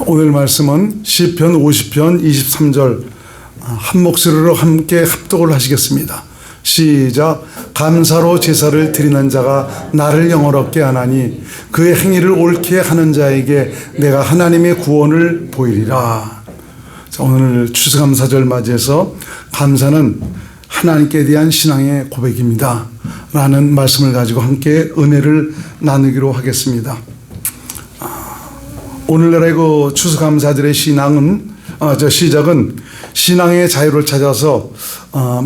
오늘 말씀은 시편 50편 23절 한 목소리로 함께 합독을 하시겠습니다. 시작. 감사로 제사를 드리는 자가 나를 영화롭게 하나니 그의 행위를 옳게 하는 자에게 내가 하나님의 구원을 보이리라. 자, 오늘 추수감사절 맞이해서 감사는 하나님께 대한 신앙의 고백입니다 라는 말씀을 가지고 함께 은혜를 나누기로 하겠습니다. 오늘날의 그 추수감사절의 시작은 신앙의 자유를 찾아서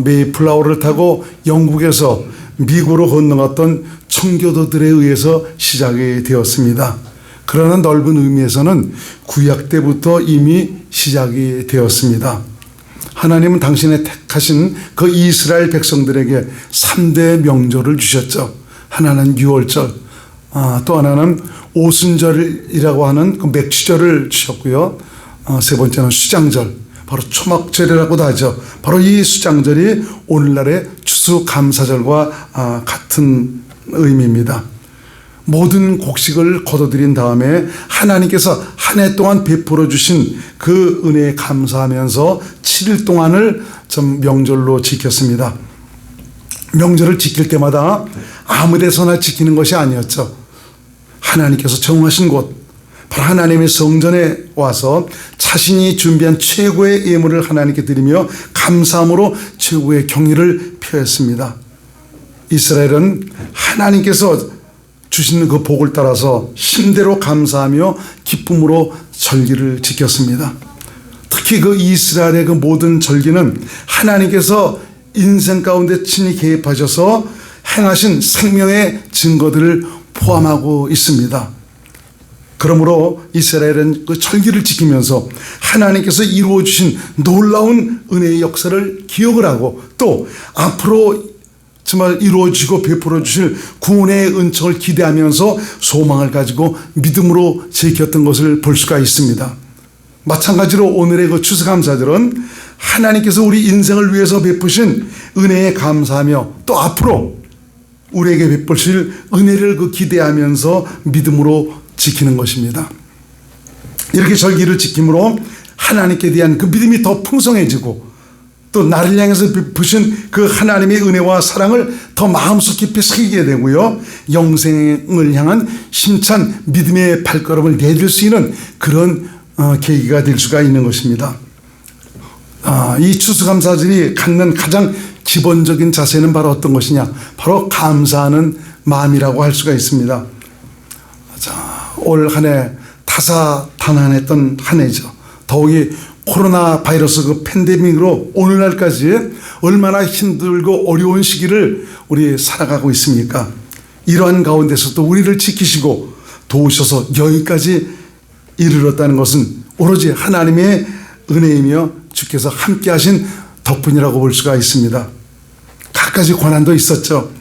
메이플라워를 타고 영국에서 미국으로 건너갔던 청교도들에 의해서 시작이 되었습니다. 그러나 넓은 의미에서는 구약 때부터 이미 시작이 되었습니다. 하나님은 당신의 택하신 그 이스라엘 백성들에게 3대 명절을 주셨죠. 하나는 유월절, 또 하나는 오순절이라고 하는 그 맥주절을 주셨고요. 세 번째는 수장절, 바로 초막절이라고도 하죠. 바로 이 수장절이 오늘날의 추수감사절과 같은 의미입니다. 모든 곡식을 거둬들인 다음에 하나님께서 한 해 동안 베풀어 주신 그 은혜에 감사하면서 7일 동안을 좀 명절로 지켰습니다. 명절을 지킬 때마다 아무 데서나 지키는 것이 아니었죠. 하나님께서 정하신 곳, 바로 하나님의 성전에 와서 자신이 준비한 최고의 예물을 하나님께 드리며 감사함으로 최고의 경의를 표했습니다. 이스라엘은 하나님께서 주시는 그 복을 따라서 힘대로 감사하며 기쁨으로 절기를 지켰습니다. 특히 그 이스라엘의 그 모든 절기는 하나님께서 인생 가운데 친히 개입하셔서 행하신 생명의 증거들을 포함하고 있습니다. 그러므로 이스라엘은 그 절기를 지키면서 하나님께서 이루어 주신 놀라운 은혜의 역사를 기억을 하고 또 앞으로 정말 이루어지고 베풀어 주실 구원의 은총을 기대하면서 소망을 가지고 믿음으로 지켰던 것을 볼 수가 있습니다. 마찬가지로 오늘의 그 추수감사절은 하나님께서 우리 인생을 위해서 베푸신 은혜에 감사하며 또 앞으로 우리에게 베푸실 은혜를 그 기대하면서 믿음으로 지키는 것입니다. 이렇게 절기를 지킴으로 하나님께 대한 그 믿음이 더 풍성해지고 또 나를 향해서 베푸신 그 하나님의 은혜와 사랑을 더 마음속 깊이 새기게 되고요. 영생을 향한 힘찬 믿음의 발걸음을 내딜 수 있는 그런 계기가 될 수가 있는 것입니다. 이 추수감사절이 갖는 가장 기본적인 자세는 바로 어떤 것이냐? 바로 감사하는 마음이라고 할 수가 있습니다. 자, 올 한 해 다사다난했던 한 해죠. 더욱이 코로나 바이러스 그 팬데믹으로 오늘날까지 얼마나 힘들고 어려운 시기를 우리 살아가고 있습니까? 이러한 가운데서도 우리를 지키시고 도우셔서 여기까지 이르렀다는 것은 오로지 하나님의 은혜이며 주께서 함께 하신 덕분이라고 볼 수가 있습니다. 갖가지 고난도 있었죠.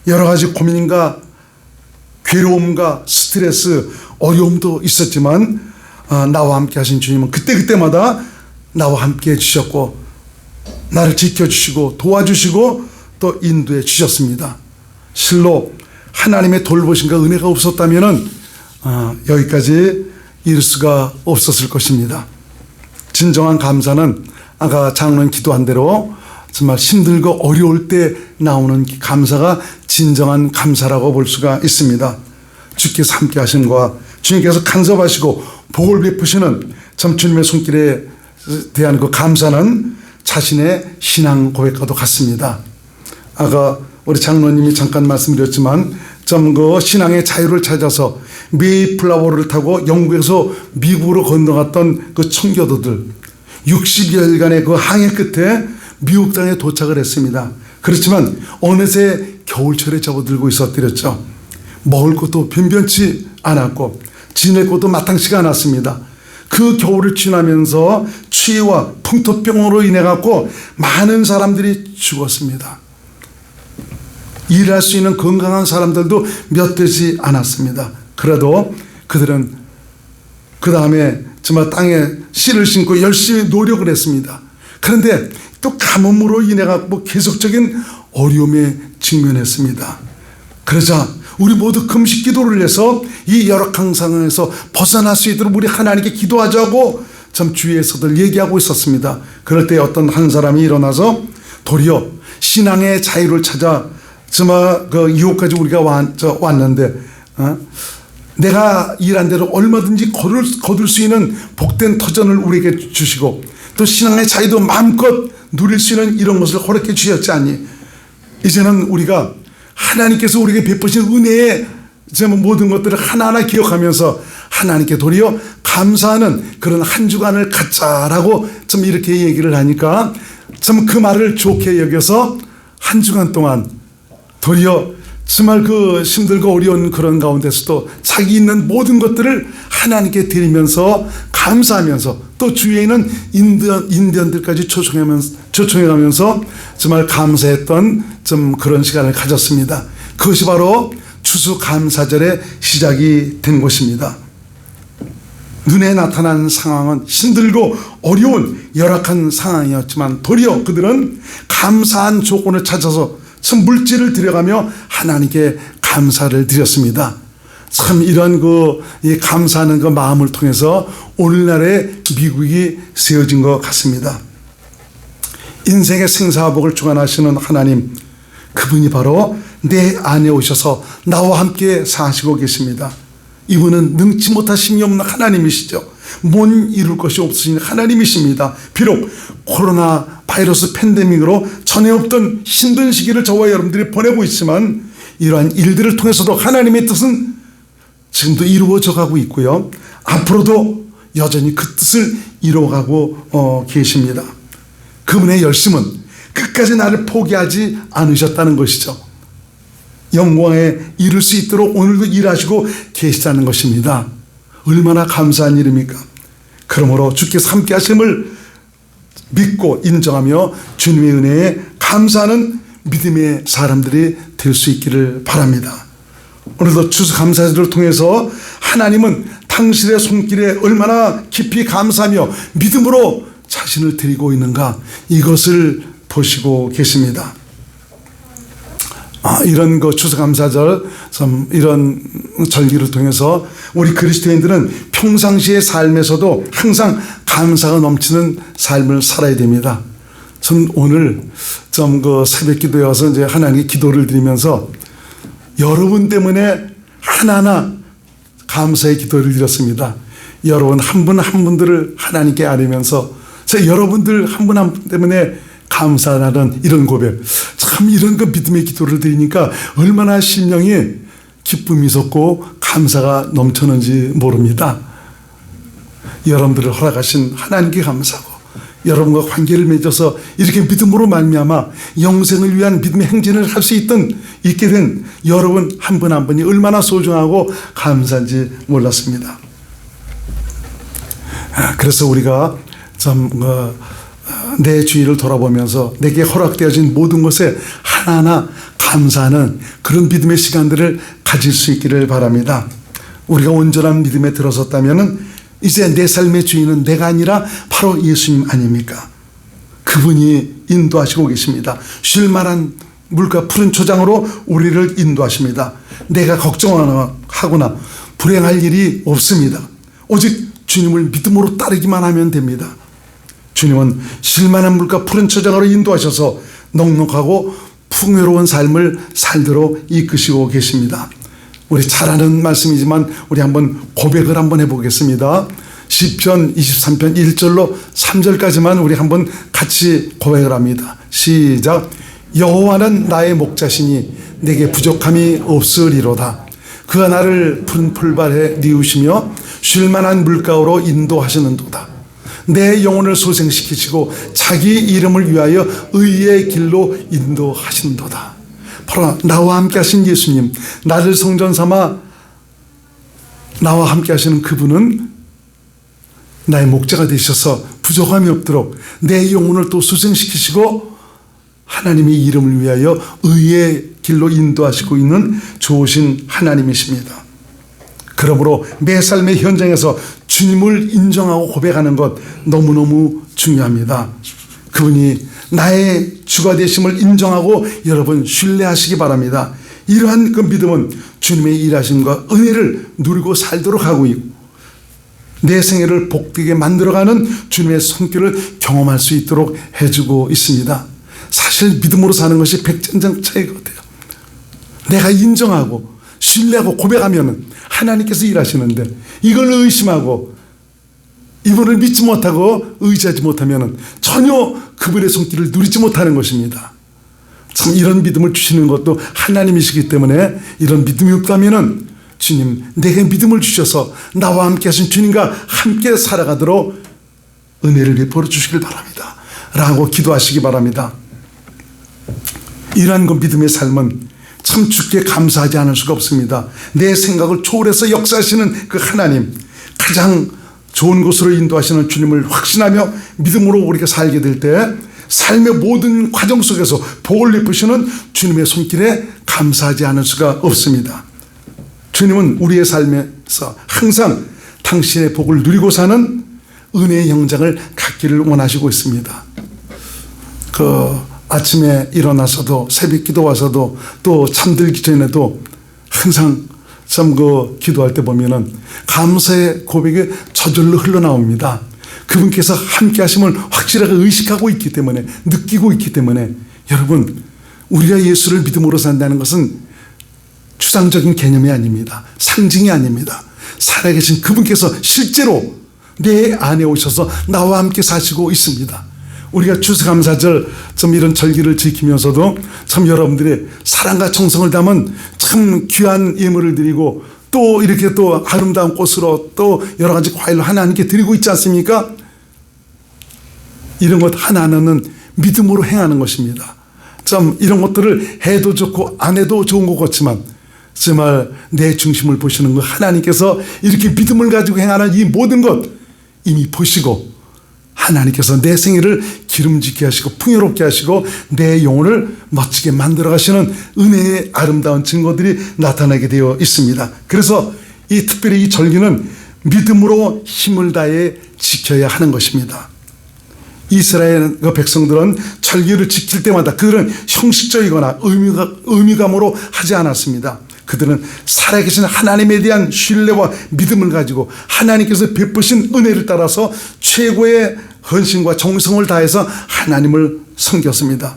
여러 가지 고민과 괴로움과 스트레스, 어려움도 있었지만 나와 함께 하신 주님은 그때마다 나와 함께 해주셨고 나를 지켜주시고 도와주시고 또 인도해 주셨습니다. 실로 하나님의 돌보심과 은혜가 없었다면 여기까지 이룰 수가 없었을 것입니다. 진정한 감사는 아까 장로님 기도한 대로 정말 힘들고 어려울 때 나오는 감사가 진정한 감사라고 볼 수가 있습니다. 주께서 함께 하심과 주님께서 간섭하시고 복을 베푸시는 참 주님의 손길에 대한 그 감사는 자신의 신앙 고백과도 같습니다. 아까 우리 장로님이 잠깐 말씀드렸지만 좀 그 신앙의 자유를 찾아서 메이플라워를 타고 영국에서 미국으로 건너갔던 그 청교도들 60여일간의 그 항해 끝에 미국 땅에 도착을 했습니다. 그렇지만 어느새 겨울철에 접어들고 있었더랬죠. 먹을 것도 변변치 않았고 지낼 것도 마땅치가 않았습니다. 그 겨울을 지나면서 추위와 풍토병으로 인해 갖고 많은 사람들이 죽었습니다. 일할 수 있는 건강한 사람들도 몇 되지 않았습니다. 그래도 그들은 그 다음에 정말 땅에 씨를 심고 열심히 노력을 했습니다. 그런데 또 가뭄으로 인해 갖고 계속적인 어려움에 직면했습니다. 그러자 우리 모두 금식 기도를 해서 이 열악한 상황에서 벗어날 수 있도록 우리 하나님께 기도하자고 참 주위에서들 얘기하고 있었습니다. 그럴 때 어떤 한 사람이 일어나서 도리어 신앙의 자유를 찾아 정말 그 이곳까지 우리가 왔는데 내가 일한 대로 얼마든지 거둘 수 있는 복된 터전을 우리에게 주시고 또 신앙의 자유도 마음껏 누릴 수 있는 이런 것을 허락해 주셨지 않니? 이제는 우리가 하나님께서 우리에게 베푸신 은혜의 모든 것들을 하나하나 기억하면서 하나님께 도리어 감사하는 그런 한 주간을 갖자라고 좀 이렇게 얘기를 하니까 참 그 말을 좋게 여겨서 한 주간 동안 도리어 정말 그 힘들고 어려운 그런 가운데서도 자기 있는 모든 것들을 하나님께 드리면서 감사하면서 또 주위에 있는 인디언들까지 초청해가면서 정말 감사했던 좀 그런 시간을 가졌습니다. 그것이 바로 추수감사절의 시작이 된 것입니다. 눈에 나타난 상황은 힘들고 어려운 열악한 상황이었지만 도리어 그들은 감사한 조건을 찾아서 참 물질을 들여가며 하나님께 감사를 드렸습니다. 참 이런 이 감사하는 그 마음을 통해서 오늘날의 미국이 세워진 것 같습니다. 인생의 생사복을 주관하시는 하나님, 그분이 바로 내 안에 오셔서 나와 함께 사시고 계십니다. 이분은 능치 못하심이 없는 하나님이시죠. 못 이룰 것이 없으신 하나님이십니다. 비록 코로나 바이러스 팬데믹으로 전에 없던 힘든 시기를 저와 여러분들이 보내고 있지만 이러한 일들을 통해서도 하나님의 뜻은 지금도 이루어져 가고 있고요. 앞으로도 여전히 그 뜻을 이루어가고 계십니다. 그분의 열심은 끝까지 나를 포기하지 않으셨다는 것이죠. 영광에 이를 수 있도록 오늘도 일하시고 계시다는 것입니다. 얼마나 감사한 일입니까? 그러므로 주께서 함께 하심을 믿고 인정하며 주님의 은혜에 감사하는 믿음의 사람들이 될 수 있기를 바랍니다. 오늘도 추수감사절을 통해서 하나님은 당신의 손길에 얼마나 깊이 감사하며 믿음으로 자신을 드리고 있는가, 이것을 보시고 계십니다. 이런 추수감사절, 이런 절기를 통해서 우리 그리스도인들은 평상시의 삶에서도 항상 감사가 넘치는 삶을 살아야 됩니다. 전 오늘 새벽 기도에 와서 이제 하나님께 기도를 드리면서 여러분 때문에 하나하나 감사의 기도를 드렸습니다. 여러분 한 분 한 분들을 하나님께 아뢰면서 여러분들 한 분 한 분 때문에 감사하는 이런 고백, 참 이런 믿음의 기도를 드리니까 얼마나 심령이 기쁨이 솟고 감사가 넘쳤는지 모릅니다. 여러분들을 허락하신 하나님께 감사하고 여러분과 관계를 맺어서 이렇게 믿음으로 말미암아 영생을 위한 믿음의 행진을 할 수 있게 된 여러분 한 분 한 분이 얼마나 소중하고 감사한지 몰랐습니다. 그래서 우리가 내 주위를 돌아보면서 내게 허락되어진 모든 것에 하나하나 감사하는 그런 믿음의 시간들을 가질 수 있기를 바랍니다. 우리가 온전한 믿음에 들어섰다면 이제 내 삶의 주인은 내가 아니라 바로 예수님 아닙니까? 그분이 인도하시고 계십니다. 쉴만한 물과 푸른 초장으로 우리를 인도하십니다. 내가 걱정하거나 불행할 일이 없습니다. 오직 주님을 믿음으로 따르기만 하면 됩니다. 주님은 쉴만한 물과 푸른 초장으로 인도하셔서 넉넉하고 풍요로운 삶을 살도록 이끄시고 계십니다. 우리 잘 아는 말씀이지만 우리 한번 고백을 한번 해보겠습니다. 시편 23편 1절로 3절까지만 우리 한번 같이 고백을 합니다. 시작. 여호와는 나의 목자시니 내게 부족함이 없으리로다. 그가 나를 푸른 풀밭에 뉘우시며 쉴만한 물가로 인도하시는도다. 내 영혼을 소생시키시고 자기 이름을 위하여 의의 길로 인도하신도다. 바로 나와 함께 하신 예수님, 나를 성전 삼아 나와 함께 하시는 그분은 나의 목자가 되셔서 부족함이 없도록 내 영혼을 또 소생시키시고 하나님의 이름을 위하여 의의 길로 인도하시고 있는 좋으신 하나님이십니다. 그러므로 매 삶의 현장에서 주님을 인정하고 고백하는 것 너무너무 중요합니다. 그분이 나의 주가 되심을 인정하고 여러분 신뢰하시기 바랍니다. 이러한 그 믿음은 주님의 일하심과 은혜를 누리고 살도록 하고 있고 내 생애를 복되게 만들어가는 주님의 손길을 경험할 수 있도록 해주고 있습니다. 사실 믿음으로 사는 것이 백전장차이거든요. 내가 인정하고 신뢰하고 고백하면 하나님께서 일하시는데 이걸 의심하고 이분을 믿지 못하고 의지하지 못하면 전혀 그분의 손길을 누리지 못하는 것입니다. 참 이런 믿음을 주시는 것도 하나님이시기 때문에 이런 믿음이 없다면 주님 내게 믿음을 주셔서 나와 함께 하신 주님과 함께 살아가도록 은혜를 베풀어 주시길 바랍니다 라고 기도하시기 바랍니다. 이러한 그 믿음의 삶은 참 주께 감사하지 않을 수가 없습니다. 내 생각을 초월해서 역사하시는 그 하나님, 가장 좋은 곳으로 인도하시는 주님을 확신하며 믿음으로 우리가 살게 될 때 삶의 모든 과정 속에서 복을 베푸시는 주님의 손길에 감사하지 않을 수가 없습니다. 주님은 우리의 삶에서 항상 당신의 복을 누리고 사는 은혜의 영장을 갖기를 원하시고 있습니다. 아침에 일어나서도 새벽 기도 와서도 또 잠들기 전에도 항상 참 기도할 때 보면은 감사의 고백이 저절로 흘러나옵니다. 그분께서 함께 하심을 확실하게 의식하고 있기 때문에, 느끼고 있기 때문에, 여러분 우리가 예수를 믿음으로 산다는 것은 추상적인 개념이 아닙니다. 상징이 아닙니다. 살아계신 그분께서 실제로 내 안에 오셔서 나와 함께 사시고 있습니다. 우리가 추수감사절 좀 이런 절기를 지키면서도 참 여러분들의 사랑과 정성을 담은 참 귀한 예물을 드리고 또 이렇게 또 아름다운 꽃으로 또 여러 가지 과일로 하나님께 드리고 있지 않습니까? 이런 것 하나하나는 믿음으로 행하는 것입니다. 참 이런 것들을 해도 좋고 안 해도 좋은 것 같지만 정말 내 중심을 보시는 것 하나님께서 이렇게 믿음을 가지고 행하는 이 모든 것 이미 보시고 하나님께서 내 생애를 기름지게 하시고 풍요롭게 하시고 내 영혼을 멋지게 만들어 가시는 은혜의 아름다운 증거들이 나타나게 되어 있습니다. 그래서 특별히 이 절기는 믿음으로 힘을 다해 지켜야 하는 것입니다. 이스라엘 백성들은 절기를 지킬 때마다 그들은 형식적이거나 의미감으로 하지 않았습니다. 그들은 살아계신 하나님에 대한 신뢰와 믿음을 가지고 하나님께서 베푸신 은혜를 따라서 최고의 헌신과 정성을 다해서 하나님을 섬겼습니다.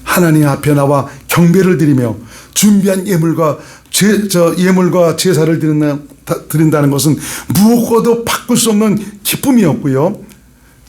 하나님 앞에 나와 경배를 드리며 준비한 예물과 제사를 드린다는 것은 무엇과도 바꿀 수 없는 기쁨이었고요,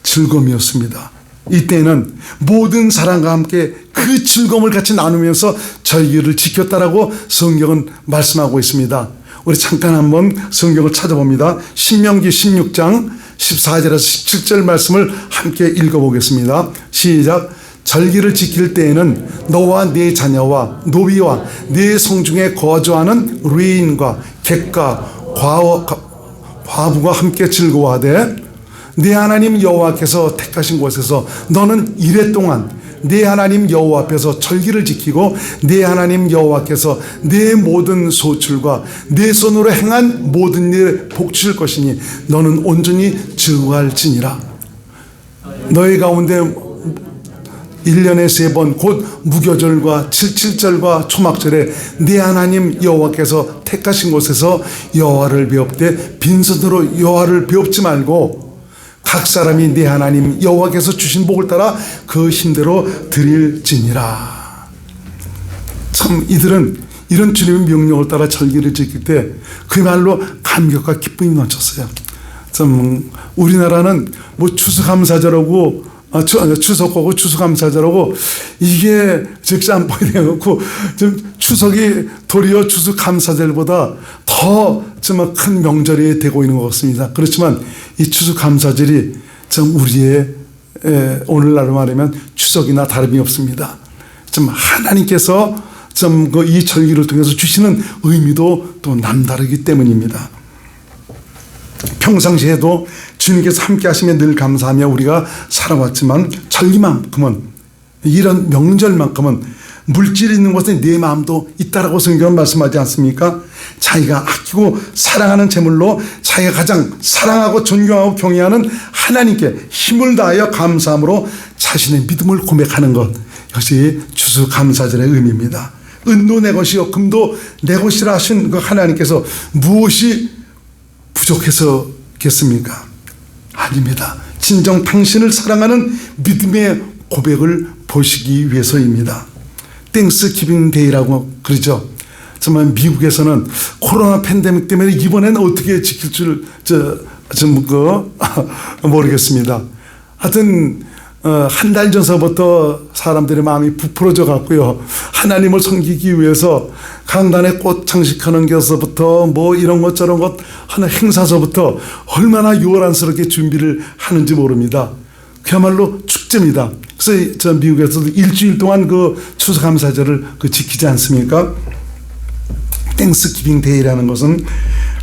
즐거움이었습니다. 이때는 모든 사람과 함께 그 즐거움을 같이 나누면서 절기를 지켰다라고 성경은 말씀하고 있습니다. 우리 잠깐 한번 성경을 찾아봅니다. 신명기 16장 14절에서 17절 말씀을 함께 읽어보겠습니다. 시작. 절기를 지킬 때에는 너와 네 자녀와 노비와 네 성중에 거주하는 레인과 객과 과부가 함께 즐거워하되 네 하나님 여호와께서 택하신 곳에서 너는 이레 동안 네 하나님 여호와 앞에서 절기를 지키고 네 하나님 여호와께서 네 모든 소출과 네 손으로 행한 모든 일에 복주실 것이니 너는 온전히 즐거워할지니라. 너희 가운데 1년에 3번 곧 무교절과 77절과 초막절에 네 하나님 여호와께서 택하신 곳에서 여호와를 배웁되 빈손으로 여호와를 배웁지 말고 각 사람이 네 하나님 여호와께서 주신 복을 따라 그 힘대로 드릴지니라. 참 이들은 이런 주님의 명령을 따라 절기를 지킬 때 그야말로 감격과 기쁨이 넘쳤어요. 참 우리나라는 뭐 추수감사절하고 추석하고 추수감사절하고 이게 적시안보이 되어갖고 좀 추석이 도리어 추수감사절보다 더 정말 큰 명절이 되고 있는 것 같습니다. 그렇지만 이 추수감사절이 참 우리의 오늘날로 말하면 추석이나 다름이 없습니다. 좀 하나님께서 좀 이 절기를 통해서 주시는 의미도 또 남다르기 때문입니다. 평상시에도 주님께서 함께 하시면 늘 감사하며 우리가 살아왔지만 절기만큼은, 이런 명절만큼은 물질이 있는 곳에 내 마음도 있다라고 성경은 말씀하지 않습니까? 자기가 아끼고 사랑하는 제물로 자기가 가장 사랑하고 존경하고 경외하는 하나님께 힘을 다하여 감사함으로 자신의 믿음을 고백하는 것, 이것이 추수감사절의 의미입니다. 은도 내 것이요 금도 내 것이라 하신 그 하나님께서 무엇이 부족해서겠습니까? 아닙니다. 진정 당신을 사랑하는 믿음의 고백을 보시기 위해서입니다. 땡스기빙 데이라고 그러죠. 정말 미국에서는 코로나 팬데믹 때문에 이번에는 어떻게 지킬 줄 모르겠습니다. 하여튼 한 달 전서부터 사람들의 마음이 부풀어져 갔고요. 하나님을 섬기기 위해서 강단에 꽃 장식하는 것서부터 뭐 이런 것 저런 것 하는 행사서부터 얼마나 요란스럽게 준비를 하는지 모릅니다. 그야말로 축제입니다. 그래서 저 미국에서도 일주일 동안 그 추수감사절을 지키지 않습니까? 땡스기빙 데이라는 것은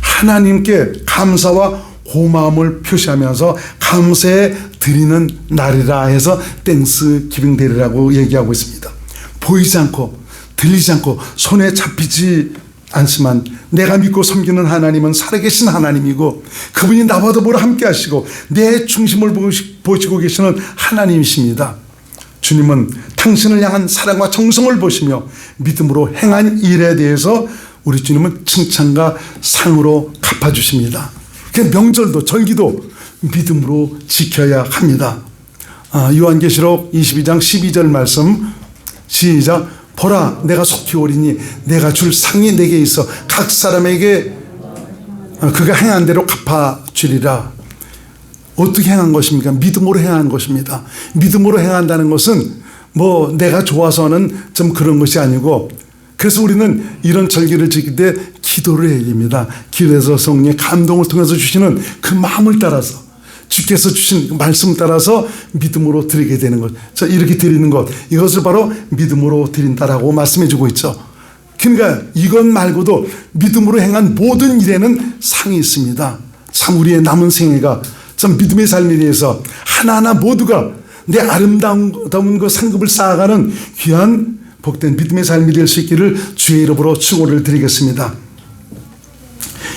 하나님께 감사와 고마움을 표시하면서 감사에 드리는 날이라 해서 땡스기빙 데이라고 얘기하고 있습니다. 보이지 않고 들리지 않고 손에 잡히지 않지만 내가 믿고 섬기는 하나님은 살아계신 하나님이고 그분이 나와 더불어 함께 하시고 내 중심을 보시고 계시는 하나님이십니다. 주님은 당신을 향한 사랑과 정성을 보시며 믿음으로 행한 일에 대해서 우리 주님은 칭찬과 상으로 갚아주십니다. 명절도 절기도 믿음으로 지켜야 합니다. 요한계시록 22장 12절 말씀 시작. 보라 내가 속히 오리니 내가 줄 상이 내게 있어 각 사람에게 그가 행한 대로 갚아주리라. 어떻게 행한 것입니까? 믿음으로 행한 것입니다. 믿음으로 행한다는 것은 뭐 내가 좋아서는 좀 그런 것이 아니고, 그래서 우리는 이런 절기를 지킬 때 기도를 해야 됩니다. 기도해서 성령의 감동을 통해서 주시는 그 마음을 따라서 주께서 주신 말씀 따라서 믿음으로 드리게 되는 것. 자, 이렇게 드리는 것, 이것을 바로 믿음으로 드린다라고 말씀해 주고 있죠. 그러니까 이것 말고도 믿음으로 행한 모든 일에는 상이 있습니다. 참 우리의 남은 생애가 참 믿음의 삶에 대해서 하나하나 모두가 내 아름다운 그 상급을 쌓아가는 귀한 복된 믿음의 삶이 될 수 있기를 주의 이름으로 축원을 드리겠습니다.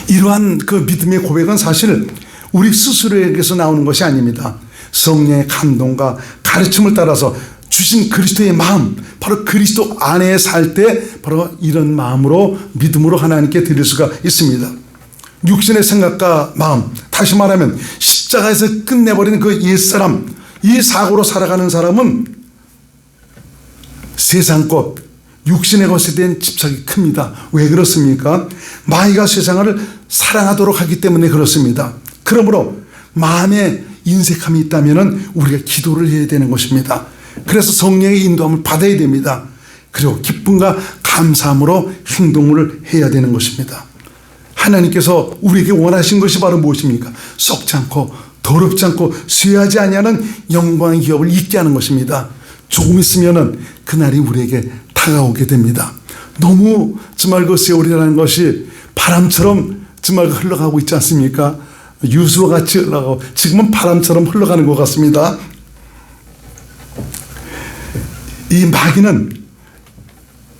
이러한 그 믿음의 고백은 사실 우리 스스로에게서 나오는 것이 아닙니다. 성령의 감동과 가르침을 따라서 주신 그리스도의 마음, 바로 그리스도 안에 살 때 바로 이런 마음으로 믿음으로 하나님께 드릴 수가 있습니다. 육신의 생각과 마음, 다시 말하면 십자가에서 끝내버리는 그 옛사람, 이 사고로 살아가는 사람은 세상 것, 육신의 것에 대한 집착이 큽니다. 왜 그렇습니까? 마귀가 세상을 사랑하도록 하기 때문에 그렇습니다. 그러므로 마음에 인색함이 있다면 우리가 기도를 해야 되는 것입니다. 그래서 성령의 인도함을 받아야 됩니다. 그리고 기쁨과 감사함으로 행동을 해야 되는 것입니다. 하나님께서 우리에게 원하신 것이 바로 무엇입니까? 썩지 않고 더럽지 않고 쇠하지 아니하는 영광의 기업을 잊게 하는 것입니다. 조금 있으면은 그날이 우리에게 다가오게 됩니다. 너무 정말 그 세월이라는 것이 바람처럼 정말 흘러가고 있지 않습니까? 유수와 같이 흘러가고 지금은 바람처럼 흘러가는 것 같습니다. 이 마귀는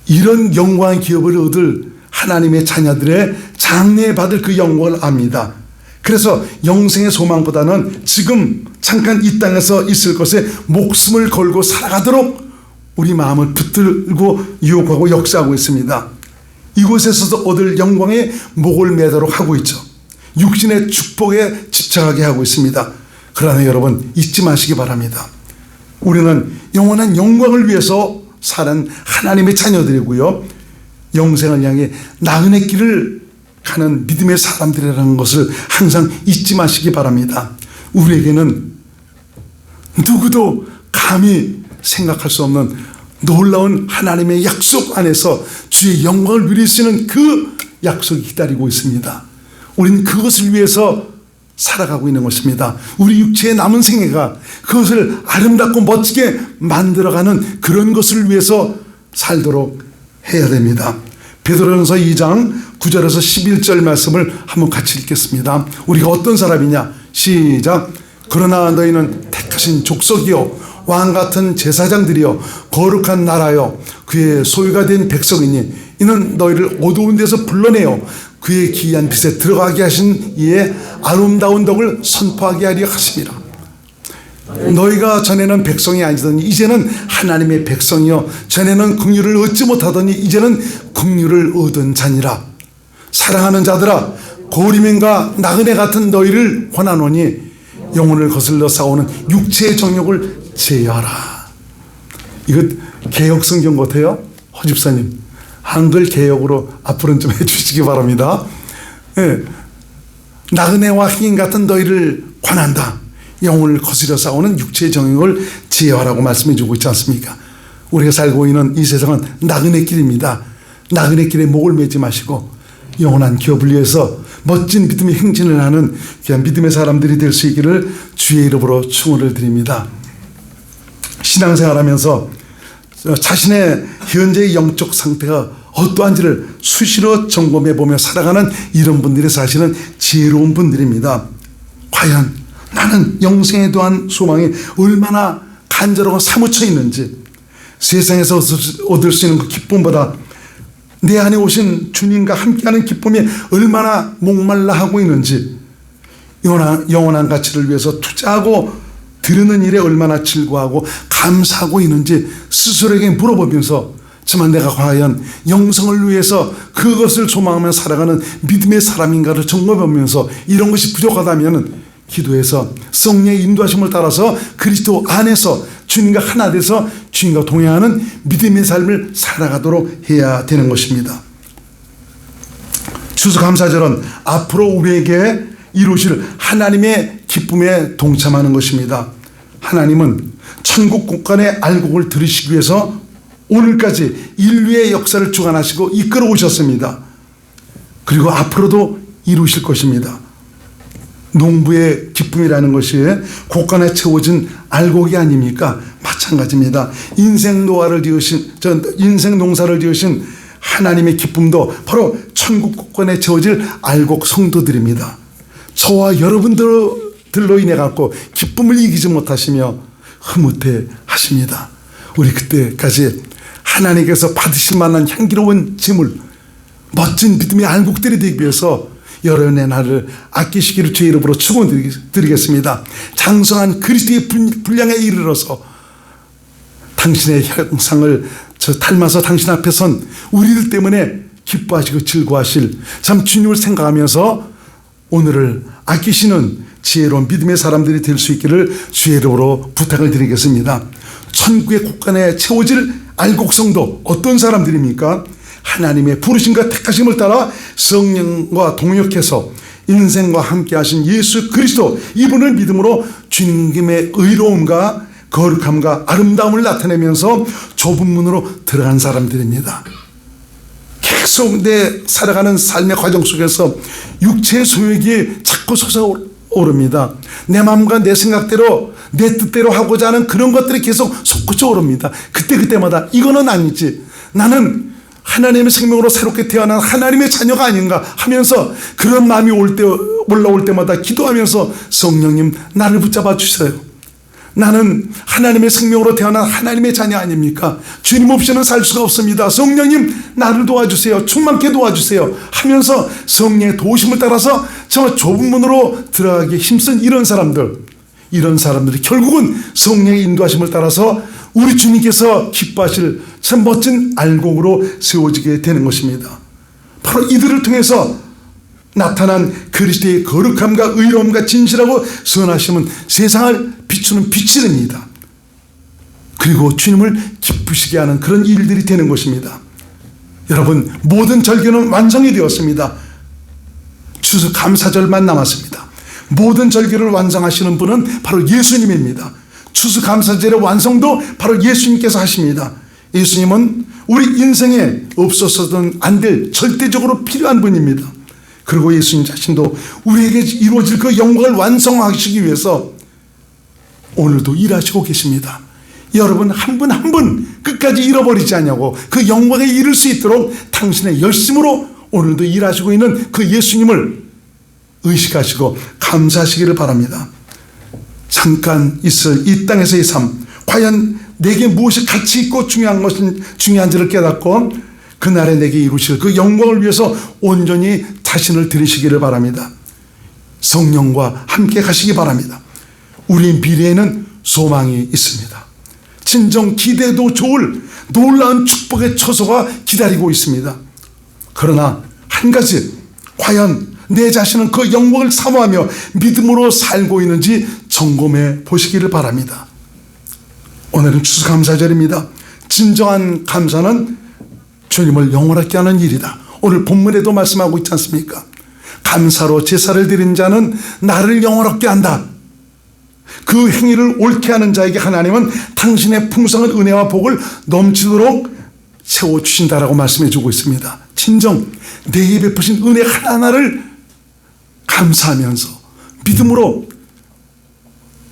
이런 영광의 기업을 얻을 하나님의 자녀들의 장래에 받을 그 영광을 압니다. 그래서 영생의 소망보다는 지금 잠깐 이 땅에서 있을 것에 목숨을 걸고 살아가도록 우리 마음을 붙들고 유혹하고 역사하고 있습니다. 이곳에서도 얻을 영광에 목을 매도록 하고 있죠. 육신의 축복에 집착하게 하고 있습니다. 그러나 여러분 잊지 마시기 바랍니다. 우리는 영원한 영광을 위해서 사는 하나님의 자녀들이고요, 영생을 향해 나은의 길을 가는 믿음의 사람들이라는 것을 항상 잊지 마시기 바랍니다. 우리에게는 누구도 감히 생각할 수 없는 놀라운 하나님의 약속 안에서 주의 영광을 누릴 수 있는 그 약속이 기다리고 있습니다. 우리는 그것을 위해서 살아가고 있는 것입니다. 우리 육체의 남은 생애가 그것을 아름답고 멋지게 만들어가는 그런 것을 위해서 살도록 해야 됩니다. 베드로전서 2장 9절에서 11절 말씀을 한번 같이 읽겠습니다. 우리가 어떤 사람이냐? 시작. 그러나 너희는 택하신 족속이요 왕같은 제사장들이요 거룩한 나라요 그의 소유가 된 백성이니 이는 너희를 어두운 데서 불러내어 그의 기이한 빛에 들어가게 하신 이의 아름다운 덕을 선포하게 하려 하심이라. 너희가 전에는 백성이 아니더니 이제는 하나님의 백성이요 전에는 긍휼을 얻지 못하더니 이제는 긍휼을 얻은 자니라. 사랑하는 자들아, 고리맨과 나그네 같은 너희를 권하노니 영혼을 거슬러 싸우는 육체의 정욕을 제어하라. 이거 개혁 성경 같아요. 허 집사님, 한글 개혁으로 앞으로는 좀 해주시기 바랍니다. 네. 나그네와 흑인 같은 너희를 권한다. 영혼을 거스려 싸우는 육체의 정욕을 제어하라고 말씀해 주고 있지 않습니까? 우리가 살고 있는 이 세상은 나그네 길입니다. 나그네 길에 목을 매지 마시고 영원한 기업을 위해서 멋진 믿음의 행진을 하는 귀한 믿음의 사람들이 될 수 있기를 주의 이름으로 축원을 드립니다. 신앙생활하면서 자신의 현재의 영적 상태가 어떠한지를 수시로 점검해 보며 살아가는 이런 분들이 사실은 지혜로운 분들입니다. 과연 나는 영생에 대한 소망이 얼마나 간절하고 사무쳐 있는지, 세상에서 얻을 수 있는 그 기쁨보다 내 안에 오신 주님과 함께하는 기쁨이 얼마나 목말라 하고 있는지, 영원한 가치를 위해서 투자하고 드리는 일에 얼마나 즐거워하고 감사하고 있는지 스스로에게 물어보면서 정말 내가 과연 영성을 위해서 그것을 소망하며 살아가는 믿음의 사람인가를 점검하면서 이런 것이 부족하다면 기도해서 성령의 인도하심을 따라서 그리스도 안에서 주님과 하나 돼서 주님과 동행하는 믿음의 삶을 살아가도록 해야 되는 것입니다. 추수감사절은 앞으로 우리에게 이루실 하나님의 기쁨에 동참하는 것입니다. 하나님은 천국 곳간의 알곡을 들으시기 위해서 오늘까지 인류의 역사를 주관하시고 이끌어 오셨습니다. 그리고 앞으로도 이루실 것입니다. 농부의 기쁨이라는 것이 곳간에 채워진 알곡이 아닙니까? 마찬가지입니다. 인생 농사를 지으신 하나님의 기쁨도 바로 천국 곳간에 채워질 알곡 성도들입니다. 저와 여러분들로 인해 갖고 기쁨을 이기지 못하시며 흐뭇해 하십니다. 우리 그때까지 하나님께서 받으실 만한 향기로운 짐을, 멋진 믿음의 알곡들이 되기 위해서 여러분의 날을 아끼시기를 주의 이름으로 축원드리겠습니다. 장성한 그리스도의 분량에 이르러서 당신의 형상을 닮아서 당신 앞에 선 우리들 때문에 기뻐하시고 즐거워하실 참 주님을 생각하면서 오늘을 아끼시는 지혜로운 믿음의 사람들이 될 수 있기를 주의 이름으로 부탁을 드리겠습니다. 천국의 곳간에 채워질 알곡성도 어떤 사람들입니까? 하나님의 부르심과 택하심을 따라 성령과 동역해서 인생과 함께 하신 예수 그리스도, 이분을 믿음으로 주님의 의로움과 거룩함과 아름다움을 나타내면서 좁은 문으로 들어간 사람들입니다. 계속 내 살아가는 삶의 과정 속에서 육체의 소욕이 자꾸 솟아오릅니다. 내 마음과 내 생각대로 내 뜻대로 하고자 하는 그런 것들이 계속 솟구쳐 오릅니다. 그때마다 이거는 아니지, 나는 하나님의 생명으로 새롭게 태어난 하나님의 자녀가 아닌가 하면서 그런 마음이 올라올 때마다 기도하면서 성령님 나를 붙잡아 주세요. 나는 하나님의 생명으로 태어난 하나님의 자녀 아닙니까? 주님 없이는 살 수가 없습니다. 성령님 나를 도와주세요. 충만케 도와주세요 하면서 성령의 도우심을 따라서 정말 좁은 문으로 들어가기 힘쓴 이런 사람들이 결국은 성령의 인도하심을 따라서 우리 주님께서 기뻐하실 참 멋진 알곡으로 세워지게 되는 것입니다. 바로 이들을 통해서 나타난 그리스도의 거룩함과 의로움과 진실하고 선하심은 세상을 비추는 빛이 됩니다. 그리고 주님을 기쁘시게 하는 그런 일들이 되는 것입니다. 여러분, 모든 절기는 완성이 되었습니다. 추수감사절만 남았습니다. 모든 절기를 완성하시는 분은 바로 예수님입니다. 추수감사절의 완성도 바로 예수님께서 하십니다. 예수님은 우리 인생에 없어서는 안 될 절대적으로 필요한 분입니다. 그리고 예수님 자신도 우리에게 이루어질 그 영광을 완성하시기 위해서 오늘도 일하시고 계십니다. 여러분 한 분 한 분 끝까지 잃어버리지 않냐고 그 영광에 이를 수 있도록 당신의 열심으로 오늘도 일하시고 있는 그 예수님을 의식하시고 감사하시기를 바랍니다. 잠깐 있을 이 땅에서의 삶, 과연 내게 무엇이 가치 있고 중요한지를 깨닫고 그날에 내게 이루실 그 영광을 위해서 온전히 자신을 드리시기를 바랍니다. 성령과 함께 가시기 바랍니다. 우리 미래에는 소망이 있습니다. 진정 기대도 좋을 놀라운 축복의 초소가 기다리고 있습니다. 그러나 한 가지, 과연 내 자신은 그 영광을 사모하며 믿음으로 살고 있는지 점검해 보시기를 바랍니다. 오늘은 추수감사절입니다. 진정한 감사는 주님을 영원하게 하는 일이다. 오늘 본문에도 말씀하고 있지 않습니까? 감사로 제사를 드린 자는 나를 영원하게 한다. 그 행위를 옳게 하는 자에게 하나님은 당신의 풍성한 은혜와 복을 넘치도록 채워주신다라고 말씀해 주고 있습니다. 진정 내게 베푸신 은혜 하나하나를 감사하면서 믿음으로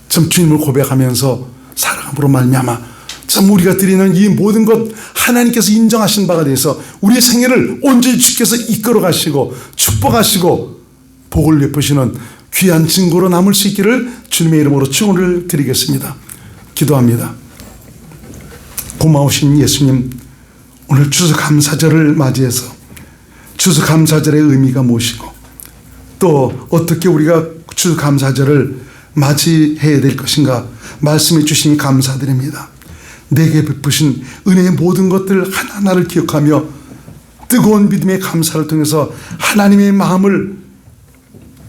참 주님을 고백하면서 살아감으로 말미암아 참 우리가 드리는 이 모든 것 하나님께서 인정하신 바가 돼서 우리의 생애를 온전히 주께서 이끌어 가시고 축복하시고 복을 베푸시는 귀한 증거로 남을 수 있기를 주님의 이름으로 축원을 드리겠습니다. 기도합니다. 고마우신 예수님, 오늘 추수감사절을 맞이해서 추수감사절의 의미가 무엇이고 또 어떻게 우리가 추수감사절을 맞이해야 될 것인가 말씀해 주시니 감사드립니다. 내게 베푸신 은혜의 모든 것들 하나하나를 기억하며 뜨거운 믿음의 감사를 통해서 하나님의 마음을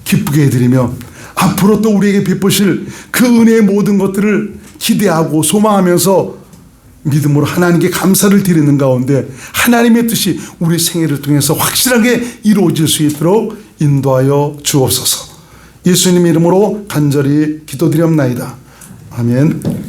기쁘게 해드리며 앞으로 또 우리에게 베푸실 그 은혜의 모든 것들을 기대하고 소망하면서 믿음으로 하나님께 감사를 드리는 가운데 하나님의 뜻이 우리 생애를 통해서 확실하게 이루어질 수 있도록 인도하여 주옵소서. 예수님 이름으로 간절히 기도드리옵나이다. 아멘.